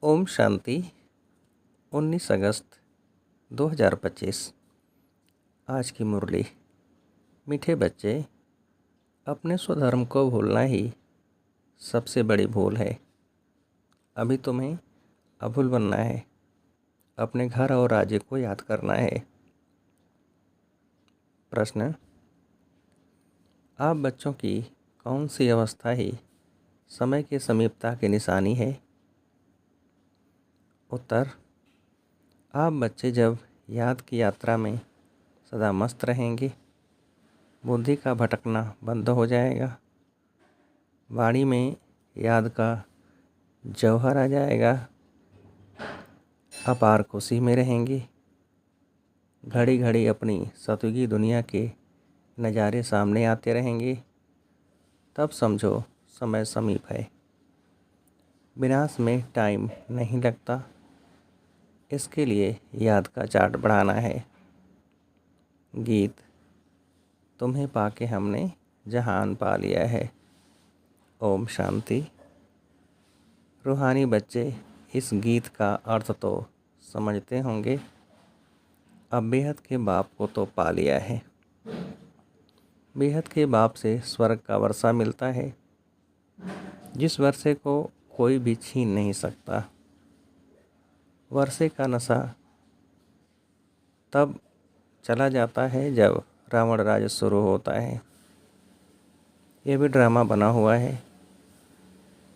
ओम शांति। 19 अगस्त 2025। आज की मुरली। मीठे बच्चे, अपने स्वधर्म को भूलना ही सबसे बड़ी भूल है। अभी तुम्हें अभूल बनना है, अपने घर और राज्य को याद करना है। प्रश्न: आप बच्चों की कौन सी अवस्था ही समय की समीपता की निशानी है? उत्तर: आप बच्चे जब याद की यात्रा में सदा मस्त रहेंगे, बुद्धि का भटकना बंद हो जाएगा, वाणी में याद का जौहर आ जाएगा, अपार खुशी में रहेंगे, घड़ी घड़ी अपनी सतयुगी दुनिया के नज़ारे सामने आते रहेंगे, तब समझो समय समीप है। विनाश में टाइम नहीं लगता, इसके लिए याद का चार्ट बढ़ाना है। गीत: तुम्हें पाके हमने जहान पा लिया है। ओम शांति। रूहानी बच्चे इस गीत का अर्थ तो समझते होंगे। अब बेहद के बाप को तो पा लिया है। बेहद के बाप से स्वर्ग का वर्षा मिलता है, जिस वर्षे को कोई भी छीन नहीं सकता। वर्षे का नशा तब चला जाता है जब रावण राज शुरू होता है। यह भी ड्रामा बना हुआ है।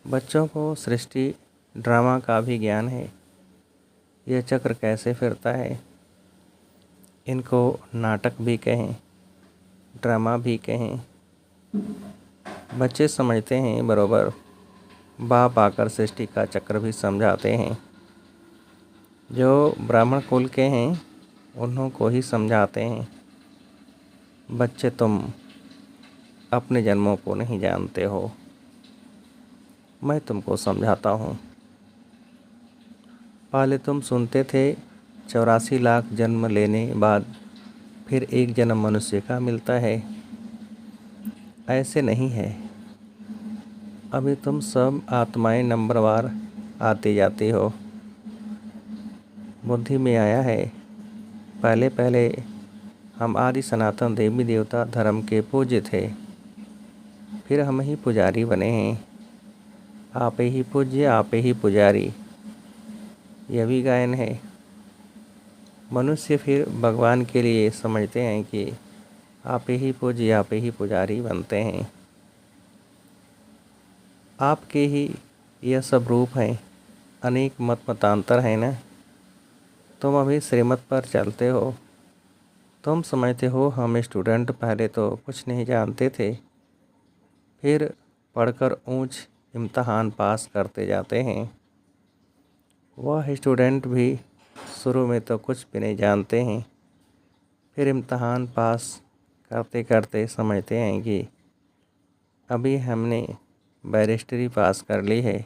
बच्चों को सृष्टि ड्रामा का भी ज्ञान है। यह चक्र कैसे फिरता है, इनको नाटक भी कहें, ड्रामा भी कहें। बच्चे समझते हैं बरोबर, बाप आकर सृष्टि का चक्र भी समझाते हैं। जो ब्राह्मण कुल के हैं, उन्हों को ही समझाते हैं। बच्चे, तुम अपने जन्मों को नहीं जानते हो, मैं तुमको समझाता हूँ। पहले तुम सुनते थे 84 लाख जन्म लेने बाद फिर एक जन्म मनुष्य का मिलता है। ऐसे नहीं है। अभी तुम सब आत्माएं नंबरवार आती जाती हो। बुद्धि में आया है, पहले पहले हम आदि सनातन देवी देवता धर्म के पूज्य थे, फिर हम ही पुजारी बने हैं। आप ही पूज्य, आप ही पुजारी, यह भी गायन है। मनुष्य फिर भगवान के लिए समझते हैं कि आप ही पूज्य, आप ही पुजारी बनते हैं। आपके ही यह सब रूप हैं, अनेक मत मतांतर हैं ना। तुम अभी श्रीमत पर चलते हो। तुम समझते हो हम स्टूडेंट पहले तो कुछ नहीं जानते थे, फिर पढ़कर ऊंच इम्तहान पास करते जाते हैं। वह स्टूडेंट भी शुरू में तो कुछ भी नहीं जानते हैं, फिर इम्तहान पास करते करते समझते हैं कि अभी हमने बैरिस्टरी पास कर ली है।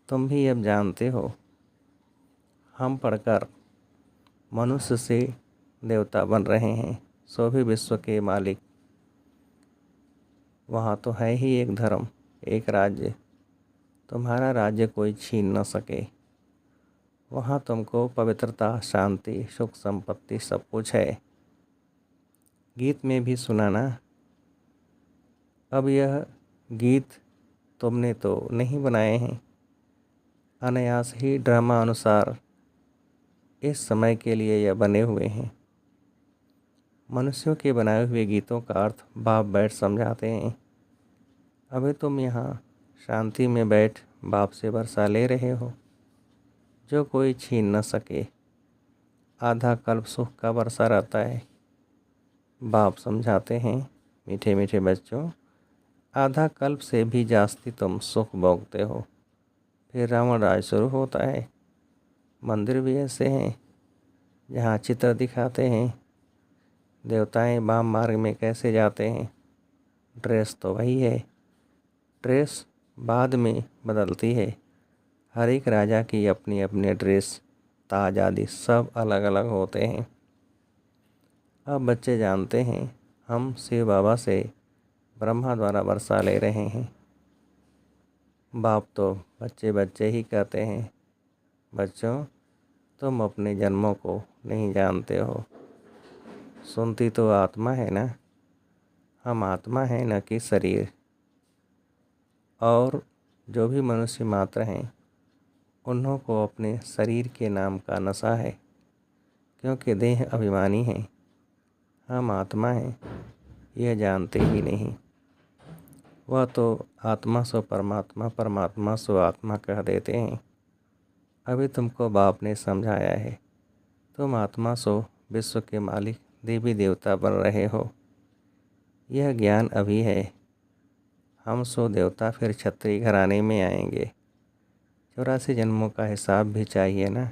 तुम भी अब जानते हो, हम पढ़कर मनुष्य से देवता बन रहे हैं, सो भी विश्व के मालिक। वहाँ तो है ही एक धर्म, एक राज्य, तुम्हारा राज्य कोई छीन न सके। वहाँ तुमको पवित्रता, शांति, सुख, संपत्ति सब कुछ है। गीत में भी सुना ना। अब यह गीत तुमने तो नहीं बनाए हैं, अनायास ही ड्रामा अनुसार इस समय के लिए यह बने हुए हैं। मनुष्यों के बनाए हुए गीतों का अर्थ बाप बैठ समझाते हैं। अभी तुम यहाँ शांति में बैठ बाप से वर्षा ले रहे हो, जो कोई छीन न सके। आधा कल्प सुख का वर्षा रहता है। बाप समझाते हैं, मीठे मीठे बच्चों, आधा कल्प से भी जास्ती तुम सुख भोगते हो। फिर रावण राज शुरू होता है। मंदिर भी ऐसे हैं जहाँ चित्र दिखाते हैं देवताएं वाम मार्ग में कैसे जाते हैं। ड्रेस तो वही है, ड्रेस बाद में बदलती है। हर एक राजा की अपनी अपनी ड्रेस, ताज आदि सब अलग अलग होते हैं। अब बच्चे जानते हैं हम शिव बाबा से ब्रह्मा द्वारा वर्षा ले रहे हैं। बाप तो बच्चे बच्चे ही कहते हैं, बच्चों, तुम अपने जन्मों को नहीं जानते हो। सुनती तो आत्मा है ना। हम आत्मा हैं, न कि शरीर। और जो भी मनुष्य मात्र हैं, उन्हों को अपने शरीर के नाम का नशा है, क्योंकि देह अभिमानी है। हम आत्मा हैं, यह जानते ही नहीं। वह तो आत्मा सो परमात्मा, परमात्मा सो आत्मा कह देते हैं। अभी तुमको बाप ने समझाया है। तुम आत्मा सो विश्व के मालिक देवी देवता बन रहे हो। यह ज्ञान अभी है। हम सो देवता फिर क्षत्रिय घराने में आएंगे। 84 जन्मों का हिसाब भी चाहिए ना।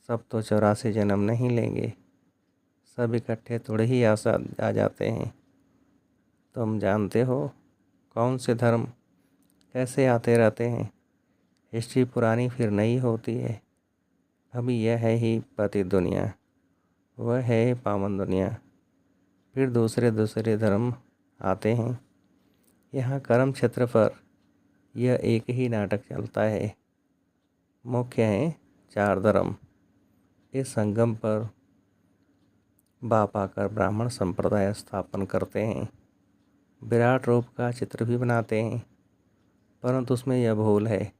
सब तो 84 जन्म नहीं लेंगे। सब इकट्ठे थोड़े ही आ जाते हैं। तुम जानते हो कौन से धर्म कैसे आते रहते हैं। हिस्ट्री पुरानी फिर नई होती है। अभी यह है ही पति दुनिया, वह है पावन दुनिया। फिर दूसरे दूसरे धर्म आते हैं। यहाँ कर्म क्षेत्र पर यह एक ही नाटक चलता है। मुख्य हैं 4 धर्म। इस संगम पर बाप आकर ब्राह्मण संप्रदाय स्थापन करते हैं। विराट रूप का चित्र भी बनाते हैं, परंतु उसमें यह भूल है।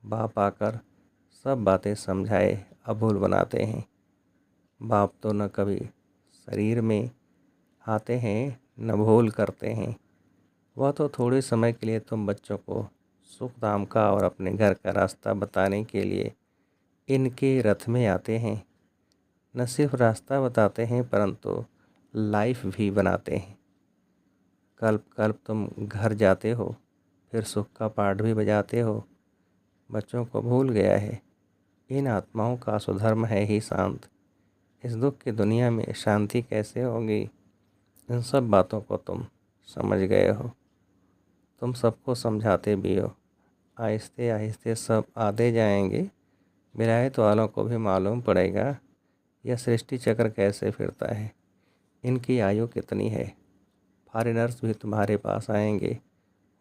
बाप आकर सब बातें समझाए अभूल बनाते हैं। बाप तो न कभी शरीर में आते हैं, न भूल करते हैं। वह तो थोड़े समय के लिए तुम बच्चों को सुख धाम का और अपने घर का रास्ता बताने के लिए इनके रथ में आते हैं। न सिर्फ रास्ता बताते हैं, परंतु लाइफ भी बनाते हैं। कल्प कल्प तुम घर जाते हो, फिर सुख का पाठ भी बजाते हो। बच्चों को भूल गया है, इन आत्माओं का स्वधर्म है ही शांत। इस दुख की दुनिया में शांति कैसे होगी। इन सब बातों को तुम समझ गए हो। तुम सबको समझाते भी हो। आहिस्ते आहिस्ते सब आते जाएंगे। विलायत वालों को भी मालूम पड़ेगा यह सृष्टि चक्र कैसे फिरता है, इनकी आयु कितनी है। फॉरेनर्स भी तुम्हारे पास आएंगे।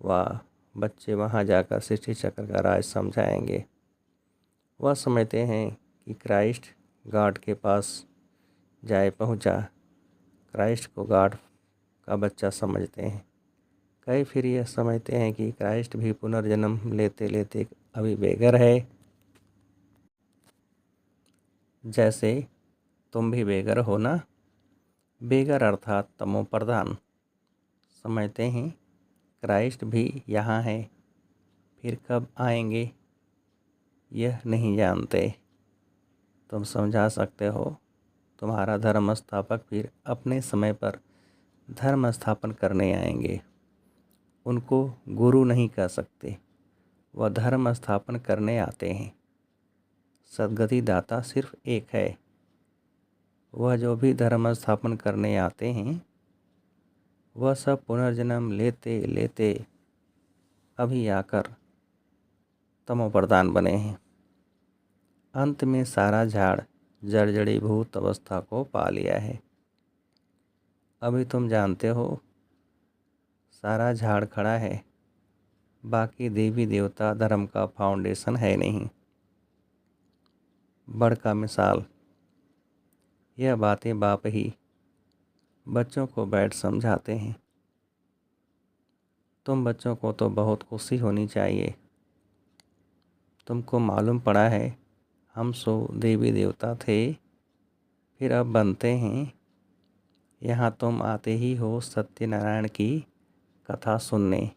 वाह, बच्चे वहाँ जाकर सृष्टि चक्र का राज समझाएंगे। वह समझते हैं कि क्राइस्ट गॉड के पास जाए पहुँचा। क्राइस्ट को गॉड का बच्चा समझते हैं। कई फिर यह समझते हैं कि क्राइस्ट भी पुनर्जन्म लेते लेते अभी बेघर है, जैसे तुम भी बेघर हो ना। बेघर अर्थात तमो प्रधान। समझते हैं क्राइस्ट भी यहाँ है, फिर कब आएंगे यह नहीं जानते। तुम समझा सकते हो। तुम्हारा धर्म स्थापक फिर अपने समय पर धर्म स्थापन करने आएंगे। उनको गुरु नहीं कह सकते, वह धर्म स्थापन करने आते हैं। सद्गति दाता सिर्फ एक है। वह जो भी धर्म स्थापन करने आते हैं, वह सब पुनर्जन्म लेते लेते अभी आकर तमोप्रधान बने हैं। अंत में सारा झाड़ जर्जड़ीभूत अवस्था को पा लिया है। अभी तुम जानते हो सारा झाड़ खड़ा है, बाकी देवी देवता धर्म का फाउंडेशन है नहीं। बड़का मिसाल, यह बातें बाप ही बच्चों को बैठ समझाते हैं। तुम बच्चों को तो बहुत खुशी होनी चाहिए। तुमको मालूम पड़ा है हम सो देवी देवता थे, फिर अब बनते हैं। यहाँ तुम आते ही हो सत्यनारायण की कथा सुनने,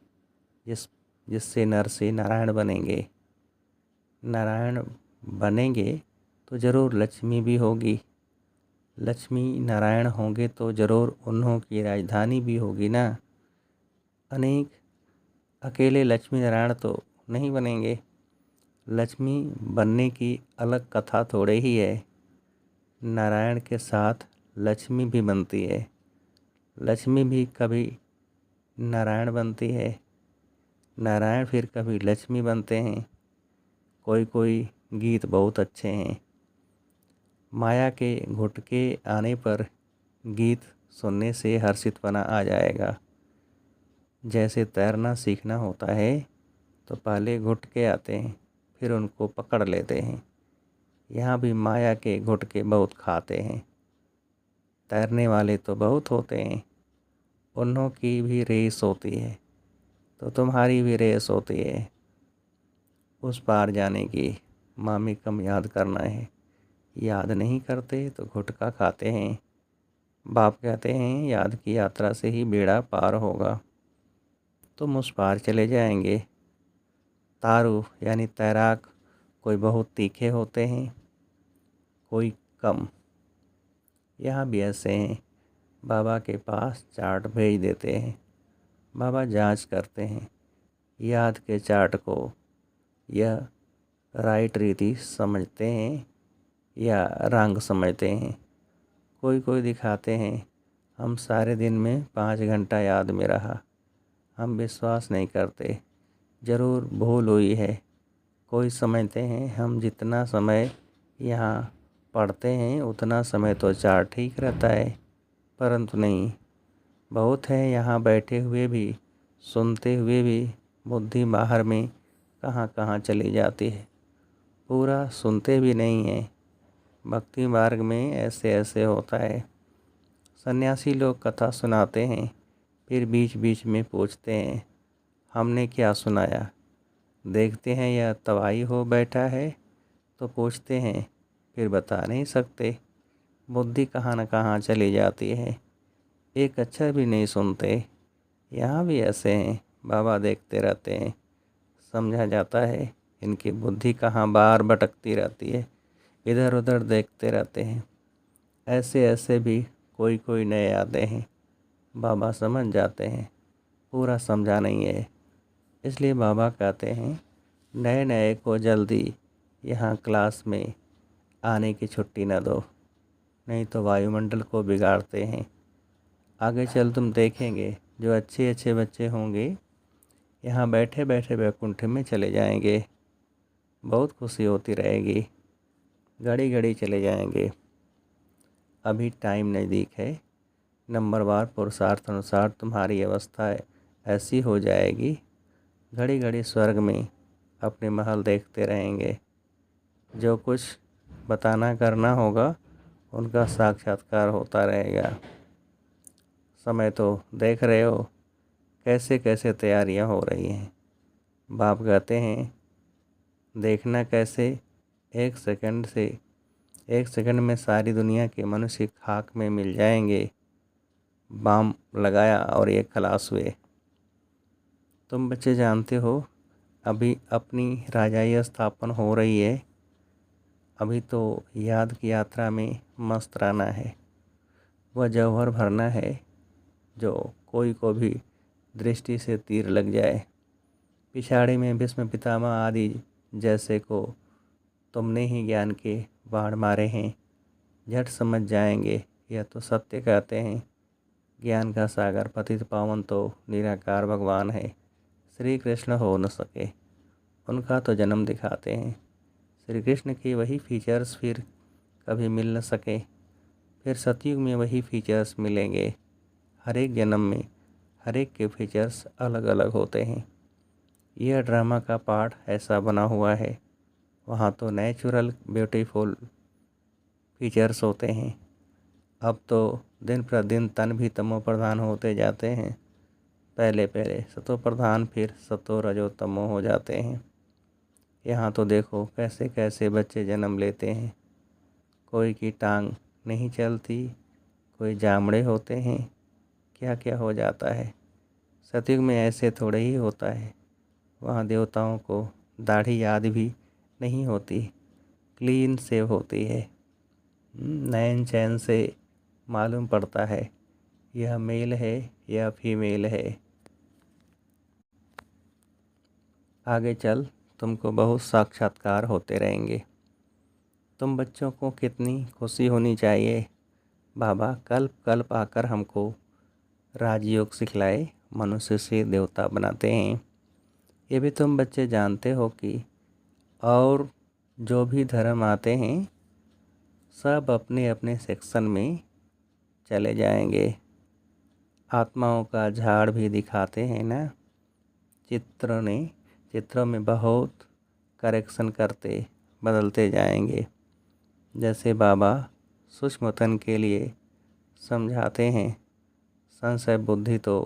जिससे नर से नारायण बनेंगे। नारायण बनेंगे तो ज़रूर लक्ष्मी भी होगी। लक्ष्मी नारायण होंगे तो ज़रूर उन्हों की राजधानी भी होगी ना। अनेक अकेले लक्ष्मी नारायण तो नहीं बनेंगे। लक्ष्मी बनने की अलग कथा थोड़े ही है। नारायण के साथ लक्ष्मी भी बनती है। लक्ष्मी भी कभी नारायण बनती है, नारायण फिर कभी लक्ष्मी बनते हैं। कोई कोई गीत बहुत अच्छे हैं। माया के घुटके आने पर गीत सुनने से हर्षितपना आ जाएगा। जैसे तैरना सीखना होता है तो पहले घुटके आते हैं, फिर उनको पकड़ लेते हैं। यहाँ भी माया के गुटके बहुत खाते हैं। तैरने वाले तो बहुत होते हैं, उन्हों की भी रेस होती है, तो तुम्हारी भी रेस होती है। उस पार जाने की मामी कम याद करना है, याद नहीं करते तो गुटखा खाते हैं। बाप कहते हैं याद की यात्रा से ही बेड़ा पार होगा। तुम उस पार चले जाएंगे। तारू यानी तैराक कोई बहुत तीखे होते हैं, कोई कम। यहाँ भी ऐसे हैं। बाबा के पास चार्ट भेज देते हैं। बाबा जांच करते हैं याद के चार्ट को, यह राइट रीति समझते हैं या रंग समझते हैं। कोई कोई दिखाते हैं हम सारे दिन में 5 घंटा याद में रहा। हम विश्वास नहीं करते, ज़रूर भूल हुई है। कोई समझते हैं हम जितना समय यहाँ पढ़ते हैं उतना समय तो चार्ट ठीक रहता है, परंतु नहीं। बहुत है यहाँ बैठे हुए भी, सुनते हुए भी बुद्धि बाहर में कहाँ कहाँ चली जाती है। पूरा सुनते भी नहीं हैं। भक्ति मार्ग में ऐसे ऐसे होता है। सन्यासी लोग कथा सुनाते हैं, फिर बीच बीच में पूछते हैं हमने क्या सुनाया। देखते हैं यह तवाई हो बैठा है तो पूछते हैं, फिर बता नहीं सकते। बुद्धि कहाँ न कहाँ चली जाती है, एक अक्षर भी नहीं सुनते। यहाँ भी ऐसे हैं। बाबा देखते रहते हैं, समझा जाता है इनकी बुद्धि कहाँ बार भटकती रहती है, इधर उधर देखते रहते हैं। ऐसे ऐसे भी कोई कोई नए आते हैं। बाबा समझ जाते हैं, पूरा समझा नहीं है, इसलिए बाबा कहते हैं नए नए को जल्दी यहाँ क्लास में आने की छुट्टी न दो, नहीं तो वायुमंडल को बिगाड़ते हैं। आगे चल तुम देखेंगे जो अच्छे अच्छे बच्चे होंगे यहाँ बैठे बैठे वैकुंठ में चले जाएंगे। बहुत खुशी होती रहेगी, घड़ी घड़ी चले जाएंगे। अभी टाइम नज़दीक है। नंबरवार पुरुषार्थ अनुसार तुम्हारी अवस्था ऐसी हो जाएगी, घड़ी घड़ी स्वर्ग में अपने महल देखते रहेंगे। जो कुछ बताना करना होगा उनका साक्षात्कार होता रहेगा। समय तो देख रहे हो कैसे कैसे तैयारियां हो रही हैं। बाप कहते हैं देखना कैसे, एक सेकंड में सारी दुनिया के मनुष्य खाक में मिल जाएंगे। बाम लगाया और ये खलास हुए। तुम बच्चे जानते हो अभी अपनी राजाई स्थापन हो रही है। अभी तो याद की यात्रा में मस्त रहना है। वह जौहर भरना है जो कोई को भी दृष्टि से तीर लग जाए। पिछाड़ी में भीष्म पितामह आदि जैसे को तुमने ही ज्ञान के बाण मारे हैं, झट समझ जाएंगे। यह तो सत्य कहते हैं। ज्ञान का सागर पतित पावन तो निराकार भगवान है, श्री कृष्ण हो न सके। उनका तो जन्म दिखाते हैं। श्री कृष्ण के वही फीचर्स फिर कभी मिल न सके, फिर सतयुग में वही फीचर्स मिलेंगे। हर एक जन्म में हर एक के फीचर्स अलग अलग होते हैं। यह ड्रामा का पार्ट ऐसा बना हुआ है। वहाँ तो नेचुरल ब्यूटीफुल फीचर्स होते हैं। अब तो दिन प्रतिदिन तन भी तमो प्रधान होते जाते हैं। पहले पहले सतो प्रधान, फिर सतो रजो तमो हो जाते हैं। यहाँ तो देखो कैसे कैसे बच्चे जन्म लेते हैं। कोई की टांग नहीं चलती, कोई जामड़े होते हैं, क्या क्या हो जाता है। सतयुग में ऐसे थोड़े ही होता है। वहाँ देवताओं को दाढ़ी याद भी नहीं होती, क्लीन सेव होती है। नैन चैन से मालूम पड़ता है यह मेल है या फीमेल है। आगे चल तुमको बहुत साक्षात्कार होते रहेंगे। तुम बच्चों को कितनी खुशी होनी चाहिए। बाबा कल्प कल्प आकर हमको राजयोग सिखलाए, मनुष्य से देवता बनाते हैं। ये भी तुम बच्चे जानते हो कि और जो भी धर्म आते हैं सब अपने अपने सेक्शन में चले जाएंगे। आत्माओं का झाड़ भी दिखाते हैं ना चित्रों में बहुत करेक्शन करते बदलते जाएंगे। जैसे बाबा सूक्ष्मतन के लिए समझाते हैं, संशय बुद्धि तो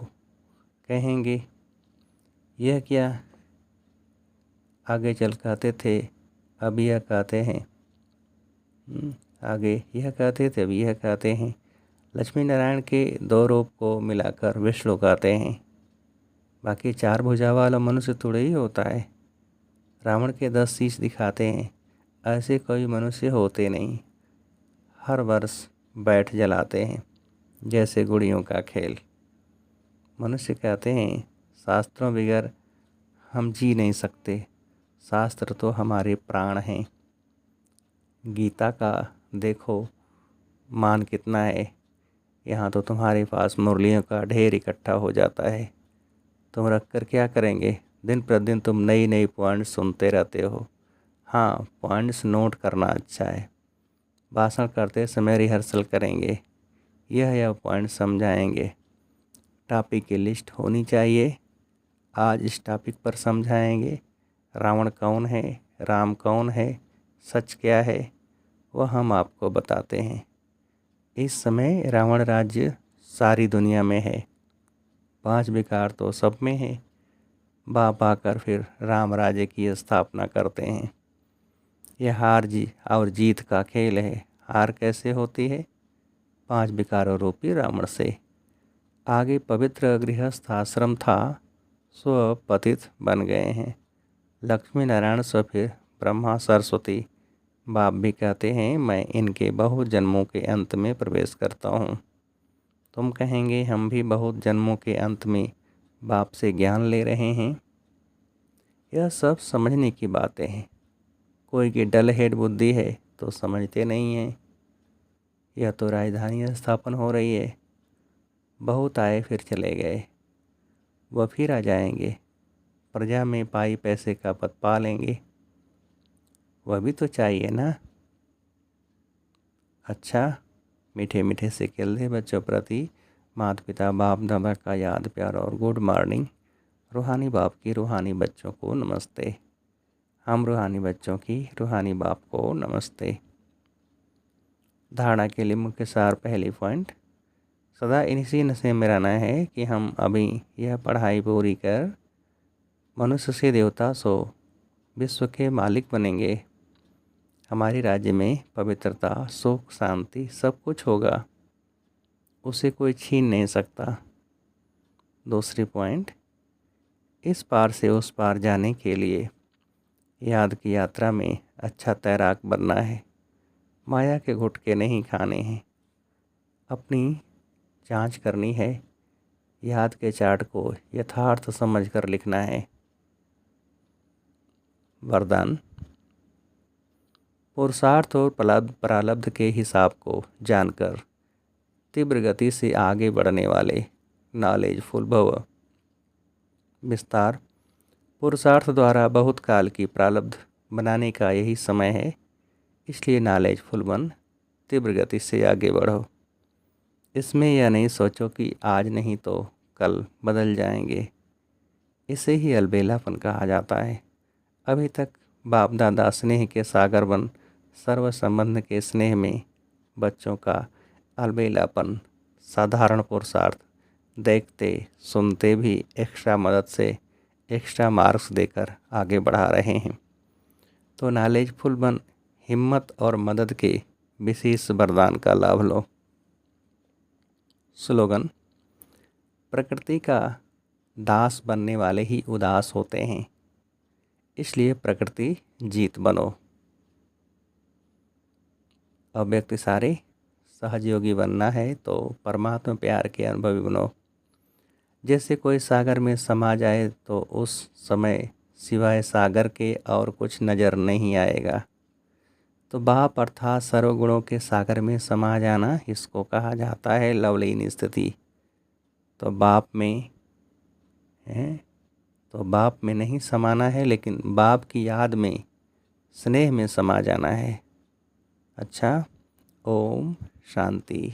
कहेंगे यह क्या आगे चल कहते थे, अब यह कहते हैं। आगे यह कहते थे, अब यह कहते हैं। लक्ष्मी नारायण के दो रूप को मिलाकर विष्णु कहते हैं। बाकी 4 भुजा वाला मनुष्य थोड़े ही होता है। रावण के 10 शीश दिखाते हैं, ऐसे कोई मनुष्य होते नहीं। हर वर्ष बैठ जलाते हैं, जैसे गुड़ियों का खेल। मनुष्य कहते हैं शास्त्रों बगैर हम जी नहीं सकते, शास्त्र तो हमारे प्राण हैं। गीता का देखो मान कितना है, यहाँ तो तुम्हारे पास मुरलियों का ढेर इकट्ठा हो जाता है। तुम रख कर क्या करेंगे? दिन प्रतिदिन तुम नई नई पॉइंट्स सुनते रहते हो। हाँ, पॉइंट्स नोट करना अच्छा है। भाषण करते समय रिहर्सल करेंगे, यह पॉइंट समझाएंगे। टॉपिक की लिस्ट होनी चाहिए। आज इस टॉपिक पर समझाएंगे। रावण कौन है, राम कौन है, सच क्या है, वह हम आपको बताते हैं। इस समय रावण राज्य सारी दुनिया में है, 5 विकार तो सब में है। बाप आकर फिर राम राज्य की स्थापना करते हैं। यह हार और जीत का खेल है। हार कैसे होती है? 5 विकारों रूपी रावण से। आगे पवित्र गृहस्थ आश्रम था, सो अब पतित बन गए हैं। लक्ष्मी नारायण सो फिर ब्रह्मा सरस्वती। बाप भी कहते हैं मैं इनके बहुत जन्मों के अंत में प्रवेश करता हूँ। तुम कहेंगे हम भी बहुत जन्मों के अंत में बाप से ज्ञान ले रहे हैं। यह सब समझने की बातें हैं। कोई की डल हेड बुद्धि है तो समझते नहीं हैं। यह तो राजधानी स्थापन हो रही है। बहुत आए फिर चले गए, वह फिर आ जाएंगे। प्रजा में पाई पैसे का पद पा लेंगे, वह भी तो चाहिए ना। अच्छा, मीठे मीठे से खेलते बच्चों प्रति माता पिता बाप दादा का याद प्यार और गुड मॉर्निंग। रूहानी बाप की रूहानी बच्चों को नमस्ते। हम रूहानी बच्चों की रूहानी बाप को नमस्ते। धारणा के लिए मुख्य सार पहली पॉइंट, सदा इसी नशे में रहना है कि हम अभी यह पढ़ाई पूरी कर मनुष्य से देवता सो विश्व के मालिक बनेंगे। हमारे राज्य में पवित्रता सुख शांति सब कुछ होगा, उसे कोई छीन नहीं सकता। दूसरी पॉइंट, इस पार से उस पार जाने के लिए याद की यात्रा में अच्छा तैराक बनना है। माया के घुटके नहीं खाने हैं। अपनी जांच करनी है। याद के चार्ट को यथार्थ समझकर लिखना है। वरदान, पुरुषार्थ और प्रारब्ध के हिसाब को जानकर तीव्र गति से आगे बढ़ने वाले नॉलेजफुल भव। विस्तार, पुरुषार्थ द्वारा बहुत काल की प्रारब्ध बनाने का यही समय है, इसलिए नॉलेजफुल बन तीव्र गति से आगे बढ़ो। इसमें यह नहीं सोचो कि आज नहीं तो कल बदल जाएंगे। इसे ही अलबेलापन कहा जाता है। अभी तक बाप दादा स्नेह के सागर बन सर्व संबंध के स्नेह में बच्चों का अलबेलापन साधारण पुरुषार्थ देखते सुनते भी एक्स्ट्रा मदद से एक्स्ट्रा मार्क्स देकर आगे बढ़ा रहे हैं। तो नॉलेजफुल बन हिम्मत और मदद के विशेष वरदान का लाभ लो। स्लोगन, प्रकृति का दास बनने वाले ही उदास होते हैं, इसलिए प्रकृति जीत बनो। अव्यक्त सारे सहयोगी बनना है तो परमात्मा प्यार के अनुभवी बनो। जैसे कोई सागर में समा जाए तो उस समय सिवाय सागर के और कुछ नज़र नहीं आएगा। तो बाप अर्थात सर्वगुणों के सागर में समा जाना, इसको कहा जाता है लवलीन स्थिति। तो बाप में है, तो बाप में नहीं समाना है, लेकिन बाप की याद में स्नेह में समा जाना है। अच्छा, ओम शांति।